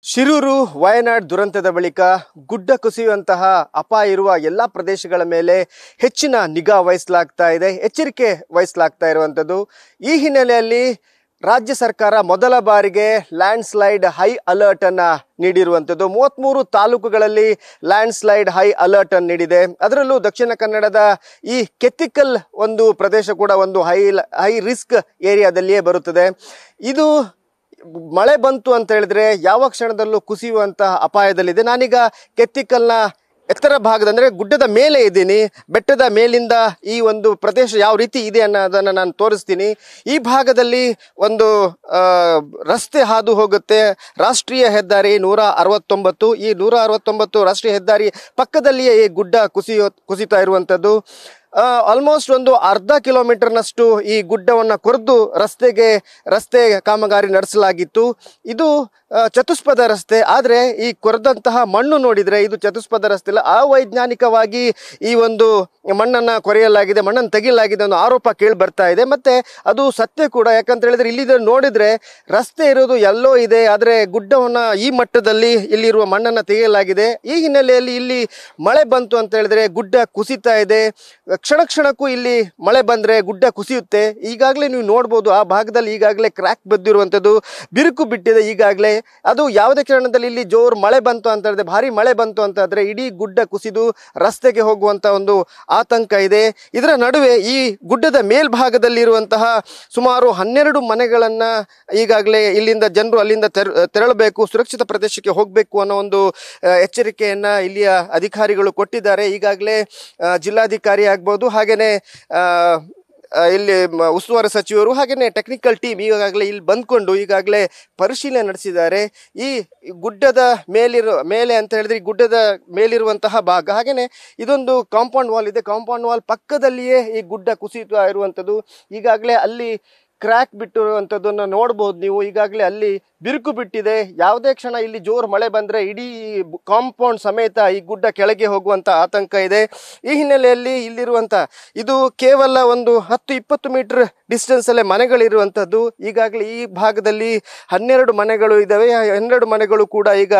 ಶಿರೂರು ವಯನಾಡ್ ದುರಂತದ ಬಳಿಕ ಗುಡ್ಡ ಕುಸಿಯುವಂತಹ ಅಪಾಯ ಇರುವ ಎಲ್ಲ ಪ್ರದೇಶಗಳ ಮೇಲೆ ಹೆಚ್ಚಿನ ನಿಗಾ ವಹಿಸಲಾಗ್ತಾ ಇದೆ, ಎಚ್ಚರಿಕೆ ವಹಿಸಲಾಗ್ತಾ ಇರುವಂಥದ್ದು. ಈ ಹಿನ್ನೆಲೆಯಲ್ಲಿ ರಾಜ್ಯ ಸರ್ಕಾರ ಮೊದಲ ಬಾರಿಗೆ ಲ್ಯಾಂಡ್ ಸ್ಲೈಡ್ ಹೈ ಅಲರ್ಟ್ ಅನ್ನ ನೀಡಿರುವಂಥದ್ದು. 33 ತಾಲೂಕುಗಳಲ್ಲಿ ಲ್ಯಾಂಡ್ ಸ್ಲೈಡ್ ಹೈ ಅಲರ್ಟ್ ಅನ್ನು ನೀಡಿದೆ. ಅದರಲ್ಲೂ ದಕ್ಷಿಣ ಕನ್ನಡದ ಈ ಕೆತ್ತಿಕಲ್ ಒಂದು ಪ್ರದೇಶ ಕೂಡ ಒಂದು ಹೈ ರಿಸ್ಕ್ ಏರಿಯಾದಲ್ಲಿಯೇ ಬರುತ್ತದೆ. ಇದು ಮಳೆ ಬಂತು ಅಂತ ಹೇಳಿದ್ರೆ ಯಾವ ಕ್ಷಣದಲ್ಲೂ ಕುಸಿಯುವಂತಹ ಅಪಾಯದಲ್ಲಿದೆ. ನಾನೀಗ ಕೆತ್ತಿಕಲ್ನ ಎತ್ತರ ಭಾಗದ ಅಂದರೆ ಗುಡ್ಡದ ಮೇಲೆ ಇದ್ದೀನಿ. ಬೆಟ್ಟದ ಮೇಲಿಂದ ಈ ಒಂದು ಪ್ರದೇಶ ಯಾವ ರೀತಿ ಇದೆ ಅನ್ನೋದನ್ನು ನಾನು ತೋರಿಸ್ತೀನಿ. ಈ ಭಾಗದಲ್ಲಿ ಒಂದು ರಸ್ತೆ ಹಾದು ಹೋಗುತ್ತೆ, ರಾಷ್ಟ್ರೀಯ ಹೆದ್ದಾರಿ 169. ಈ 169 ರಾಷ್ಟ್ರೀಯ ಹೆದ್ದಾರಿ ಪಕ್ಕದಲ್ಲಿಯೇ ಈ ಗುಡ್ಡ ಕುಸಿತಾ ಇರುವಂಥದ್ದು. ಆಲ್ಮೋಸ್ಟ್ ಒಂದು ಅರ್ಧ ಕಿಲೋಮೀಟರ್ನಷ್ಟು ಈ ಗುಡ್ಡವನ್ನು ಕೊರೆದು ರಸ್ತೆ ಕಾಮಗಾರಿ ನಡೆಸಲಾಗಿತ್ತು. ಇದು ಚತುಷ್ಪಥ ರಸ್ತೆ, ಆದರೆ ಈ ಕೊರೆದಂತಹ ಮಣ್ಣು ನೋಡಿದರೆ ಇದು ಚತುಷ್ಪಥ ರಸ್ತೆ ಇಲ್ಲ, ಅವೈಜ್ಞಾನಿಕವಾಗಿ ಈ ಒಂದು ಮಣ್ಣನ್ನು ಕೊರೆಯಲಾಗಿದೆ, ಮಣ್ಣನ್ನು ತೆಗೆಯಲಾಗಿದೆ ಅನ್ನೋ ಆರೋಪ ಕೇಳಿ ಬರ್ತಾ ಇದೆ. ಮತ್ತೆ ಅದು ಸತ್ಯ ಕೂಡ. ಯಾಕಂತ ಹೇಳಿದ್ರೆ ಇಲ್ಲಿ ನೋಡಿದ್ರೆ ರಸ್ತೆ ಇರೋದು ಎಲ್ಲೋ ಇದೆ, ಆದರೆ ಗುಡ್ಡವನ್ನು ಈ ಮಟ್ಟದಲ್ಲಿ ಇಲ್ಲಿರುವ ಮಣ್ಣನ್ನು ತೆಗೆಯಲಾಗಿದೆ. ಈ ಹಿನ್ನೆಲೆಯಲ್ಲಿ ಇಲ್ಲಿ ಮಳೆ ಬಂತು ಅಂತ ಹೇಳಿದ್ರೆ ಗುಡ್ಡ ಕುಸಿತಾ ಇದೆ. ಕ್ಷಣಕ್ಕೂ ಇಲ್ಲಿ ಮಳೆ ಬಂದರೆ ಗುಡ್ಡ ಕುಸಿಯುತ್ತೆ. ಈಗಾಗಲೇ ನೀವು ನೋಡ್ಬೋದು, ಆ ಭಾಗದಲ್ಲಿ ಈಗಾಗಲೇ ಕ್ರ್ಯಾಕ್ ಬಿದ್ದಿರುವಂಥದ್ದು, ಬಿರುಕು ಬಿಟ್ಟಿದೆ ಈಗಾಗಲೇ. ಅದು ಯಾವುದೇ ಕಾರಣದಲ್ಲಿ ಇಲ್ಲಿ ಜೋರು ಮಳೆ ಬಂತು ಅಂತ ಹೇಳಿದ್ರೆ, ಭಾರಿ ಮಳೆ ಬಂತು ಅಂತ ಆದರೆ ಇಡೀ ಗುಡ್ಡ ಕುಸಿದು ರಸ್ತೆಗೆ ಹೋಗುವಂಥ ಒಂದು ಆತಂಕ ಇದೆ. ಇದರ ನಡುವೆ ಈ ಗುಡ್ಡದ ಮೇಲ್ಭಾಗದಲ್ಲಿರುವಂತಹ ಸುಮಾರು 12 ಮನೆಗಳನ್ನು ಈಗಾಗಲೇ ಇಲ್ಲಿಂದ ಜನರು ಅಲ್ಲಿಂದ ತೆರಳಬೇಕು, ಸುರಕ್ಷಿತ ಪ್ರದೇಶಕ್ಕೆ ಹೋಗಬೇಕು ಅನ್ನೋ ಒಂದು ಎಚ್ಚರಿಕೆಯನ್ನು ಇಲ್ಲಿಯ ಅಧಿಕಾರಿಗಳು ಕೊಟ್ಟಿದ್ದಾರೆ. ಈಗಾಗಲೇ ಜಿಲ್ಲಾಧಿಕಾರಿ ಆಗ್ಬೋದು, ಹಾಗೆಯೇ ಇಲ್ಲಿ ಉಸ್ತುವಾರಿ ಸಚಿವರು, ಹಾಗೆಯೇ ಟೆಕ್ನಿಕಲ್ ಟೀಮ್ ಈಗಾಗಲೇ ಇಲ್ಲಿ ಬಂದ್ಕೊಂಡು ಈಗಾಗಲೇ ಪರಿಶೀಲನೆ ನಡೆಸಿದ್ದಾರೆ. ಈ ಗುಡ್ಡದ ಮೇಲೆ ಅಂತ ಹೇಳಿದ್ರೆ ಈ ಗುಡ್ಡದ ಮೇಲಿರುವಂತಹ ಭಾಗ, ಹಾಗೆಯೇ ಇದೊಂದು ಕಾಂಪೌಂಡ್ ವಾಲ್ ಇದೆ. ಕಾಂಪೌಂಡ್ ವಾಲ್ ಪಕ್ಕದಲ್ಲಿಯೇ ಈ ಗುಡ್ಡ ಕುಸಿತಾ ಇರುವಂಥದ್ದು. ಈಗಾಗಲೇ ಅಲ್ಲಿ ಕ್ರ್ಯಾಕ್ ಬಿಟ್ಟಿರುವಂಥದ್ದನ್ನು ನೋಡ್ಬೋದು ನೀವು. ಈಗಾಗಲೇ ಅಲ್ಲಿ ಬಿರುಕು ಬಿಟ್ಟಿದೆ. ಯಾವುದೇ ಕ್ಷಣ ಇಲ್ಲಿ ಜೋರು ಮಳೆ ಬಂದರೆ ಇಡೀ ಕಾಂಪೌಂಡ್ ಸಮೇತ ಈ ಗುಡ್ಡ ಕೆಳಗೆ ಹೋಗುವಂಥ ಆತಂಕ ಇದೆ. ಈ ಹಿನ್ನೆಲೆಯಲ್ಲಿ ಇಲ್ಲಿರುವಂಥ ಇದು ಕೇವಲ ಒಂದು 10-20 ಮೀಟರ್ ಡಿಸ್ಟೆನ್ಸಲ್ಲೇ ಮನೆಗಳಿರುವಂಥದ್ದು. ಈಗಾಗಲೇ ಈ ಭಾಗದಲ್ಲಿ 12 ಮನೆಗಳು ಇದ್ದಾವೆ. 12 ಮನೆಗಳು ಕೂಡ ಈಗ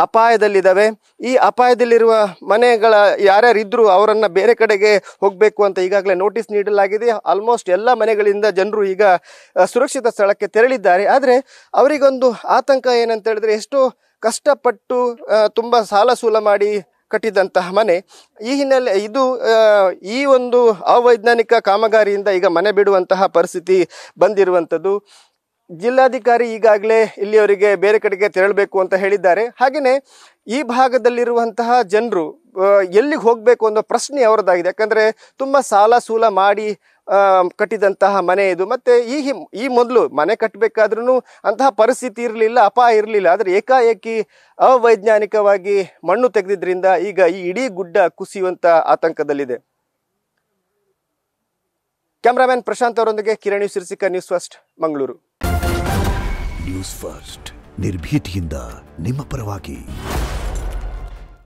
ಅಪಾಯದಲ್ಲಿದ್ದಾವೆ. ಈ ಅಪಾಯದಲ್ಲಿರುವ ಮನೆಗಳ ಯಾರ್ಯಾರಿದ್ರು ಅವರನ್ನು ಬೇರೆ ಕಡೆಗೆ ಹೋಗಬೇಕು ಅಂತ ಈಗಾಗಲೇ ನೋಟಿಸ್ ನೀಡಲಾಗಿದೆ. ಆಲ್ಮೋಸ್ಟ್ ಎಲ್ಲ ಮನೆಗಳಿಂದ ಜನರು ಈಗ ಸುರಕ್ಷಿತ ಸ್ಥಳಕ್ಕೆ ತೆರಳಿದ್ದಾರೆ. ಆದರೆ ಅವರಿಗೊಂದು ಆತಂಕ ಏನಂತ ಹೇಳಿದ್ರೆ, ಎಷ್ಟೋ ಕಷ್ಟಪಟ್ಟು ತುಂಬ ಸಾಲ ಸೂಲ ಮಾಡಿ ಕಟ್ಟಿದಂತಹ ಮನೆ, ಈ ಹಿನ್ನೆಲೆ ಇದು ಈ ಒಂದು ಅವೈಜ್ಞಾನಿಕ ಕಾಮಗಾರಿಯಿಂದ ಈಗ ಮನೆ ಬಿಡುವಂತಹ ಪರಿಸ್ಥಿತಿ ಬಂದಿರುವಂಥದ್ದು. ಜಿಲ್ಲಾಧಿಕಾರಿ ಈಗಾಗಲೇ ಇಲ್ಲಿಯವರಿಗೆ ಬೇರೆ ಕಡೆಗೆ ತೆರಳಬೇಕು ಅಂತ ಹೇಳಿದ್ದಾರೆ. ಹಾಗೆಯೇ ಈ ಭಾಗದಲ್ಲಿರುವಂತಹ ಜನರು ಎಲ್ಲಿಗೆ ಹೋಗಬೇಕು ಅನ್ನೋ ಪ್ರಶ್ನೆ ಅವರದಾಗಿದೆ. ಯಾಕಂದರೆ ತುಂಬ ಸಾಲ ಸೂಲ ಮಾಡಿ ಕಟ್ಟಿದಂತಹ ಮನೆ ಇದು. ಮತ್ತು ಈ ಮೊದಲು ಮನೆ ಕಟ್ಟಬೇಕಾದ್ರೂ ಅಂತಹ ಪರಿಸ್ಥಿತಿ ಇರಲಿಲ್ಲ, ಅಪಾಯ ಇರಲಿಲ್ಲ. ಆದರೆ ಏಕಾಏಕಿ ಅವೈಜ್ಞಾನಿಕವಾಗಿ ಮಣ್ಣು ತೆಗೆದಿದ್ದರಿಂದ ಈಗ ಈ ಇಡೀ ಗುಡ್ಡ ಕುಸಿಯುವಂಥ ಆತಂಕದಲ್ಲಿದೆ. ಕ್ಯಾಮ್ರಾಮನ್ ಪ್ರಶಾಂತ್ ಅವರೊಂದಿಗೆ Kiran Sirsika, news first, Mangaluru. News first ನಿರ್ಭೀತಿಯಿಂದ ನಿಮ್ಮ ಪರವಾಗಿ.